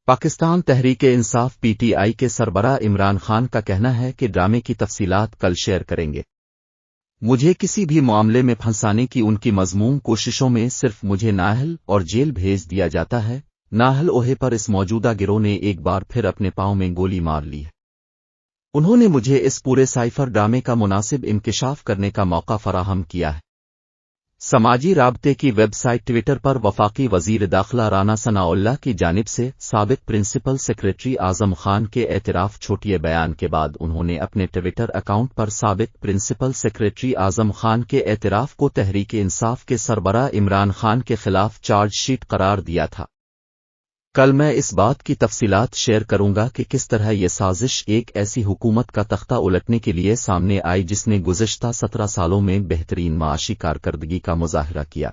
Pakistan Tehreek Insaf P T I کے سربراہ عمران خان کا کہنا ہے کہ ڈرامے کی تفصیلات کل شیئر کریں گے۔ مجھے کسی بھی معاملے میں پھنسانے کی ان کی مذموم کوششوں میں صرف مجھے نااہل اور جیل بھیج دیا جاتا ہے۔ نااہل عہدے پر اس موجودہ گروہ نے ایک بار پھر اپنے پاؤں میں گولی مار لی ہے۔ انہوں نے مجھے اس پورے سائفر ڈرامے کا مناسب انکشاف کرنے کا موقع فراہم کیا ہے۔ سماجی رابطے کی ویب سائٹ ٹویٹر پر وفاقی وزیر داخلہ رانا ثناء اللہ کی جانب سے سابق پرنسپل سیکریٹری اعظم خان کے اعتراف چھوٹیے بیان کے بعد انہوں نے اپنے ٹویٹر اکاؤنٹ پر سابق پرنسپل سیکریٹری اعظم خان کے اعتراف کو تحریک انصاف کے سربراہ عمران خان کے خلاف چارج شیٹ قرار دیا تھا۔ کل میں اس بات کی تفصیلات شیئر کروں گا کہ کس طرح یہ سازش ایک ایسی حکومت کا تختہ الٹنے کے لیے سامنے آئی جس نے گزشتہ 17 سالوں میں بہترین معاشی کارکردگی کا مظاہرہ کیا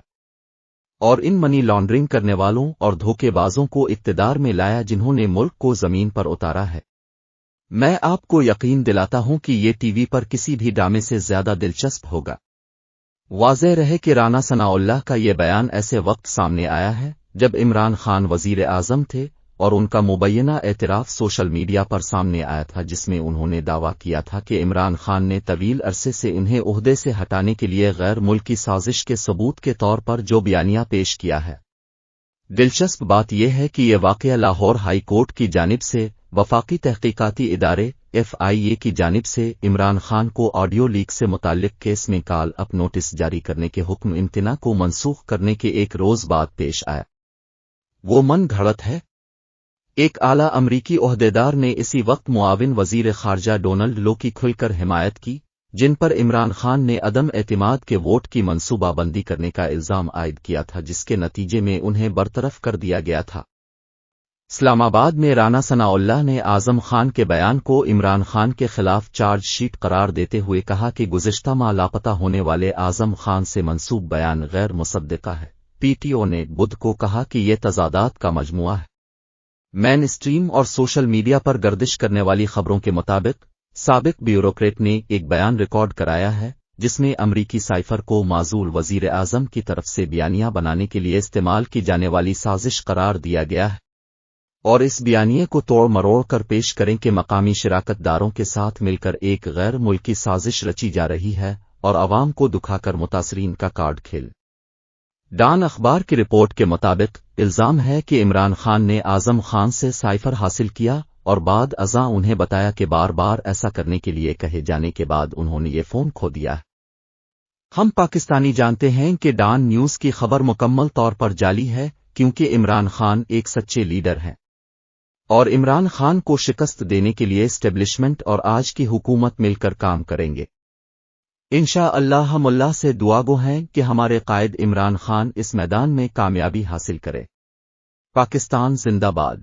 اور ان منی لانڈرنگ کرنے والوں اور دھوکے بازوں کو اقتدار میں لایا جنہوں نے ملک کو زمین پر اتارا ہے۔ میں آپ کو یقین دلاتا ہوں کہ یہ ٹی وی پر کسی بھی ڈرامے سے زیادہ دلچسپ ہوگا۔ واضح رہے کہ رانا ثناء اللہ کا یہ بیان ایسے وقت سامنے آیا ہے جب عمران خان وزیر اعظم تھے اور ان کا مبینہ اعتراف سوشل میڈیا پر سامنے آیا تھا جس میں انہوں نے دعویٰ کیا تھا کہ عمران خان نے طویل عرصے سے انہیں عہدے سے ہٹانے کے لیے غیر ملکی سازش کے ثبوت کے طور پر جو بیانیہ پیش کیا ہے۔ دلچسپ بات یہ ہے کہ یہ واقعہ لاہور ہائی کورٹ کی جانب سے وفاقی تحقیقاتی ادارے FIA کی جانب سے عمران خان کو آڈیو لیک سے متعلق کیس میں کال اپ نوٹس جاری کرنے کے حکم امتناع کو منسوخ کرنے کے ایک روز بعد پیش آیا۔ وہ من گھڑت ہے۔ ایک اعلیٰ امریکی عہدیدار نے اسی وقت معاون وزیر خارجہ ڈونلڈ لو کی کھل کر حمایت کی جن پر عمران خان نے عدم اعتماد کے ووٹ کی منصوبہ بندی کرنے کا الزام عائد کیا تھا جس کے نتیجے میں انہیں برطرف کر دیا گیا تھا۔ اسلام آباد میں رانا ثناء اللہ نے اعظم خان کے بیان کو عمران خان کے خلاف چارج شیٹ قرار دیتے ہوئے کہا کہ گزشتہ ماہ لاپتہ ہونے والے اعظم خان سے منسوب بیان غیر مصدقہ ہے۔ PTO نے بدھ کو کہا کہ یہ تضادات کا مجموعہ ہے۔ مین اسٹریم اور سوشل میڈیا پر گردش کرنے والی خبروں کے مطابق سابق بیوروکریٹ نے ایک بیان ریکارڈ کرایا ہے جس میں امریکی سائفر کو معزول وزیر اعظم کی طرف سے بیانیہ بنانے کے لیے استعمال کی جانے والی سازش قرار دیا گیا ہے اور اس بیانیے کو توڑ مروڑ کر پیش کریں کہ مقامی شراکت داروں کے ساتھ مل کر ایک غیر ملکی سازش رچی جا رہی ہے اور عوام کو دکھا کر متاثرین کا کارڈ کھیل۔ ڈان اخبار کی رپورٹ کے مطابق الزام ہے کہ عمران خان نے اعظم خان سے سائفر حاصل کیا اور بعد ازاں انہیں بتایا کہ بار بار ایسا کرنے کے لیے کہے جانے کے بعد انہوں نے یہ فون کھو دیا ہے۔ ہم پاکستانی جانتے ہیں کہ ڈان نیوز کی خبر مکمل طور پر جعلی ہے کیونکہ عمران خان ایک سچے لیڈر ہیں اور عمران خان کو شکست دینے کے لیے اسٹیبلشمنٹ اور آج کی حکومت مل کر کام کریں گے۔ انشاءاللہ ہم اللہ سے دعا گو ہیں کہ ہمارے قائد عمران خان اس میدان میں کامیابی حاصل کرے۔ پاکستان زندہ باد۔